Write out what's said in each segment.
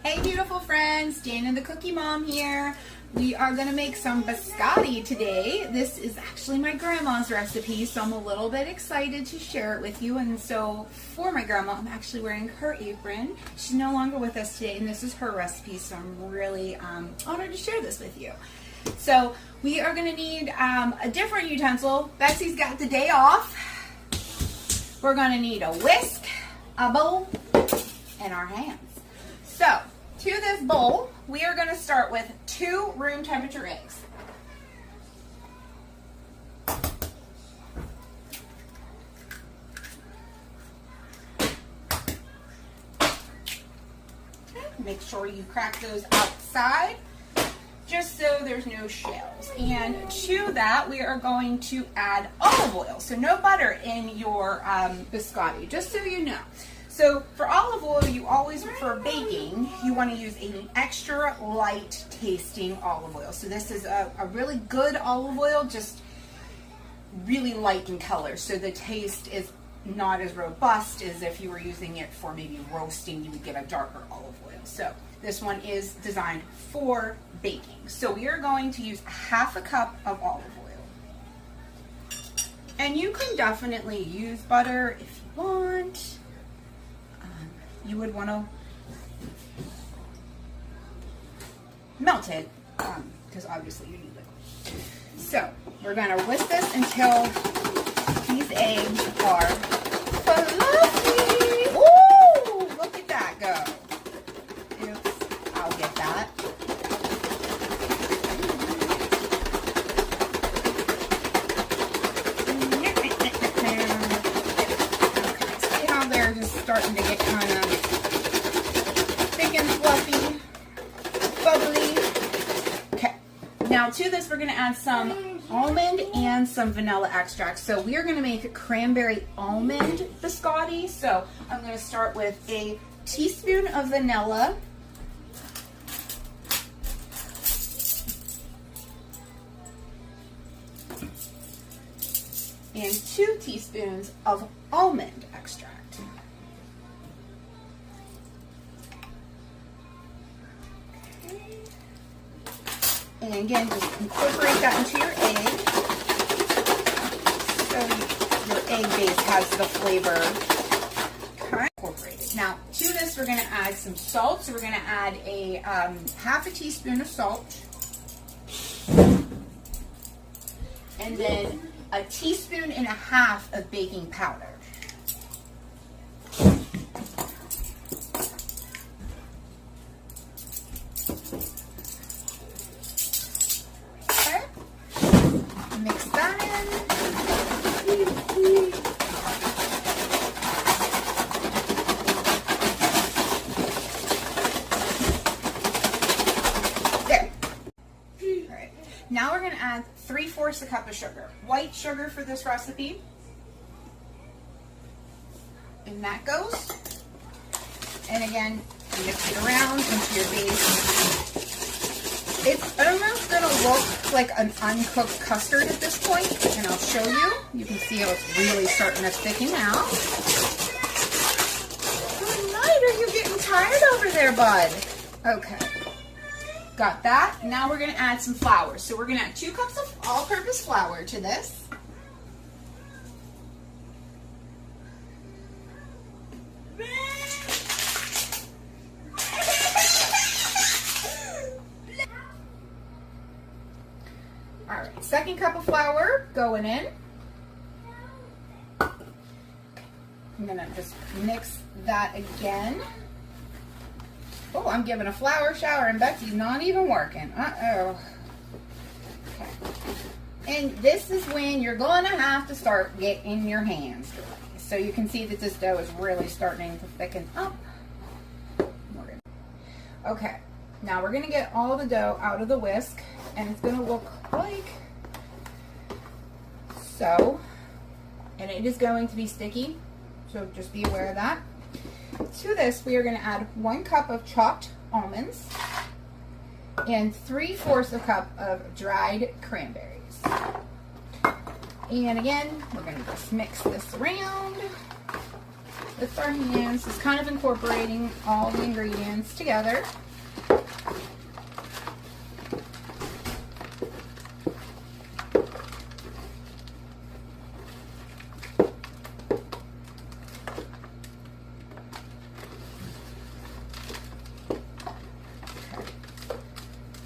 Hey beautiful friends, Dana the Cookie Mom here. We are going to make some biscotti today. This is actually my grandma's recipe, so I'm a little bit excited to share it with you. And so for my grandma, I'm actually wearing her apron. She's no longer with us today, and this is her recipe, so I'm really honored to share this with you. So we are going to need a different utensil. Betsy's got the day off. We're going to need a whisk, a bowl, and our hands. So, to this bowl, we are going to start with 2 room temperature eggs. Okay, make sure you crack those outside, just so there's no shells. And to that, we are going to add olive oil. So no butter in your biscotti, just so you know. So for olive oil, you always, for baking, you want to use an extra light tasting olive oil. So this is a really good olive oil, just really light in color. So the taste is not as robust as if you were using it for maybe roasting, you would get a darker olive oil. So this one is designed for baking. So we are going to use 1/2 cup of olive oil. And you can definitely use butter if you want. You would want to melt it, because obviously you need liquid. So we're going to whisk this until these eggs are fluffy. Ooh, look at that go. Oops, I'll get that. Okay, see how they're just starting to get kind of thick and fluffy, bubbly. Okay, now to this we're going to add some almond and some vanilla extract. So we are going to make a cranberry almond biscotti. So I'm going to start with a teaspoon of vanilla, and 2 teaspoons of almond extract. And again, just incorporate that into your egg, so your egg base has the flavor. Okay. Incorporated. Now, to this, we're going to add some salt. So we're going to add a 1/2 teaspoon of salt, and then 1.5 teaspoons of baking powder. Mix that in. There. All right. Now we're going to add 3/4 cup of sugar. White sugar for this recipe. And that goes. And again, mix it around into your base. It's almost going to look like an uncooked custard at this point, and I'll show you. You can see how it's really starting to thicken out. Good night, are you getting tired over there, bud? Okay, got that. Now we're going to add some flour. So we're going to add 2 cups of all-purpose flour to this. All right, 2nd cup of flour going in. I'm gonna just mix that again. Oh, I'm giving a flour shower and Betsy's not even working. Uh-oh. Okay. And this is when you're gonna have to start getting your hands dirty. So you can see that this dough is really starting to thicken up. Okay, now we're gonna get all the dough out of the whisk, and it's gonna look like so, and it is going to be sticky, so just be aware of that. To this, we are going to add 1 cup of chopped almonds and 3/4 cup of dried cranberries. And again, we're going to just mix this around. with our hands, just kind of incorporating all the ingredients together.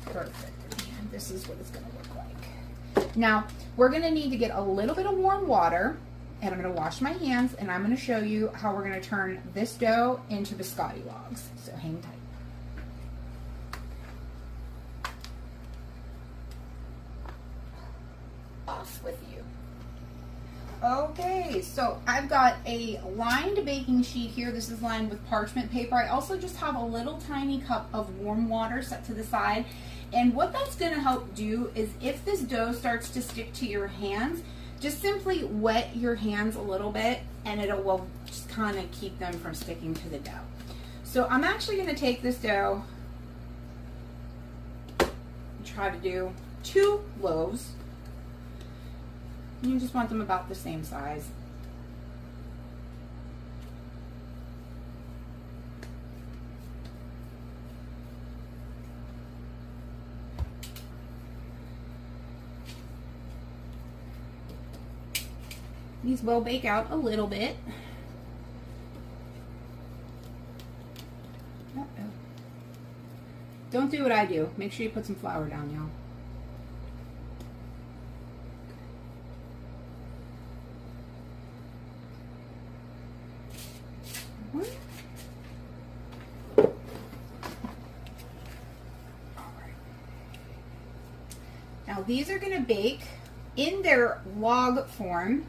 Perfect. And this is what it's going to look like. Now, we're going to need to get a little bit of warm water, and I'm going to wash my hands, and I'm going to show you how we're going to turn this dough into biscotti logs. So hang tight. Off with you. Okay, so I've got a lined baking sheet here. This is lined with parchment paper. I also just have a little tiny cup of warm water set to the side. And what that's going to help do is if this dough starts to stick to your hands, just simply wet your hands a little bit and it will just kind of keep them from sticking to the dough. So I'm actually going to take this dough and try to do 2 loaves. You just want them about the same size. These will bake out a little bit. Uh-oh. Don't do what I do. Make sure you put some flour down, y'all. Now these are going to bake in their log form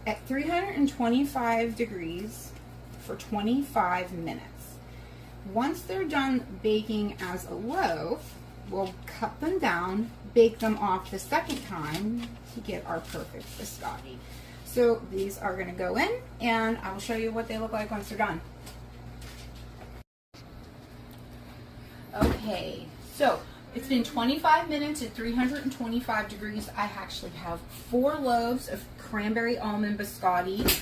at 325 degrees for 25 minutes. Once they're done baking as a loaf, we'll cut them down, bake them off the second time to get our perfect biscotti. So these are going to go in, and I will show you what they look like once they're done. Okay, so it's been 25 minutes at 325 degrees. I actually have 4 loaves of cranberry almond biscotti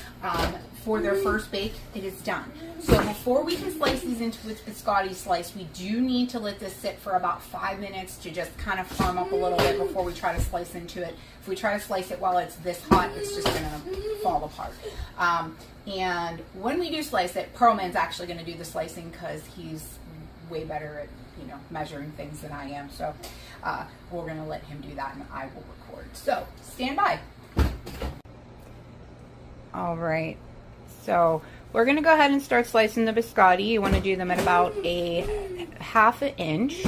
for their first bake. It is done. So before we can slice these into a biscotti slice, we do need to let this sit for about 5 minutes to just kind of firm up a little bit before we try to slice into it. If we try to slice it while it's this hot, it's just going to fall apart. And when we do slice it, Pearlman's actually going to do the slicing because he's way better at measuring things than I am. So we're going to let him do that and I will record. So stand by. All right. So we're going to go ahead and start slicing the biscotti. You want to do them at about a 1/2 inch.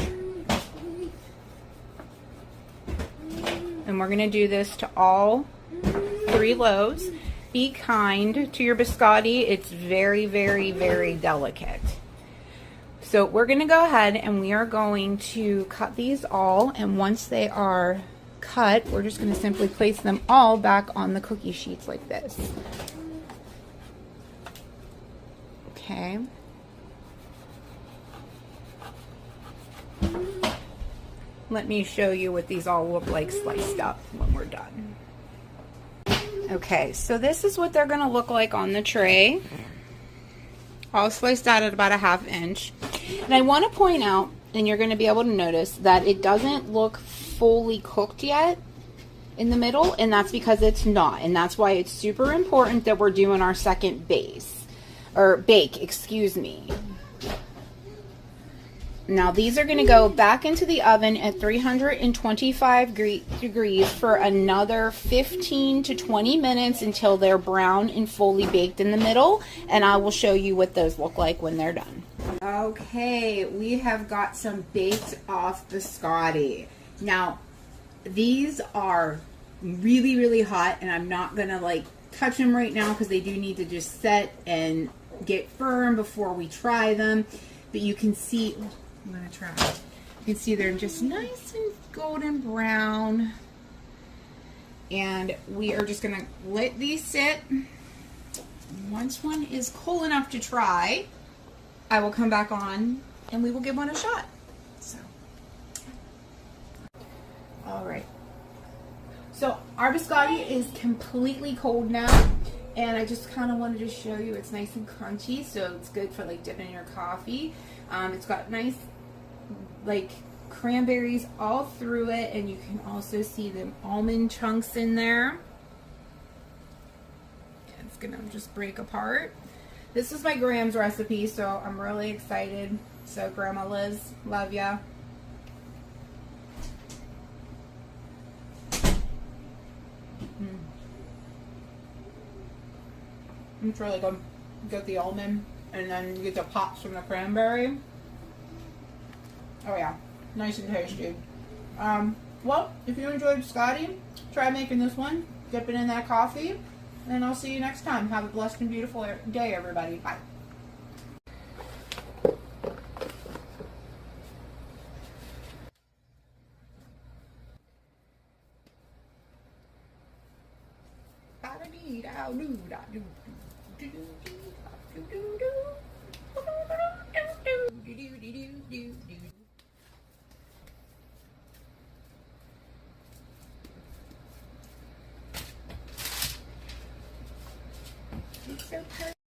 And we're going to do this to all 3 loaves. Be kind to your biscotti. It's very, very, very delicate. So we're going to go ahead and we are going to cut these all, and once they are cut, we're just going to simply place them all back on the cookie sheets like this. Okay. Let me show you what these all look like sliced up when we're done. Okay, so this is what they're going to look like on the tray. All sliced out at about a 1/2 inch. And I want to point out, and you're going to be able to notice, that it doesn't look fully cooked yet in the middle, and that's because it's not. And that's why it's super important that we're doing our second bake, excuse me. Now these are going to go back into the oven at 325 degrees for another 15 to 20 minutes until they're brown and fully baked in the middle, and I will show you what those look like when they're done. Okay, we have got some baked off biscotti. Now these are really, really hot, and I'm not going to touch them right now because they do need to just set and get firm before we try them. But you can see, I'm going to try. You can see they're just nice and golden brown. And we are just going to let these sit. Once one is cool enough to try, I will come back on and we will give one a shot. So, all right. So our biscotti is completely cold now. And I just kind of wanted to show you it's nice and crunchy, so it's good for like dipping in your coffee. It's got nice like cranberries all through it, and you can also see the almond chunks in there. It's gonna just break apart. This is my Graham's recipe, so I'm really excited. So Grandma Liz, love ya. It's really good. You get the almond, and then you get the pops from the cranberry. Oh yeah, nice and tasty. Well, if you enjoyed Biscotti, try making this one. Dip it in that coffee, and I'll see you next time. Have a blessed and beautiful day, everybody. Bye. It's so perfect.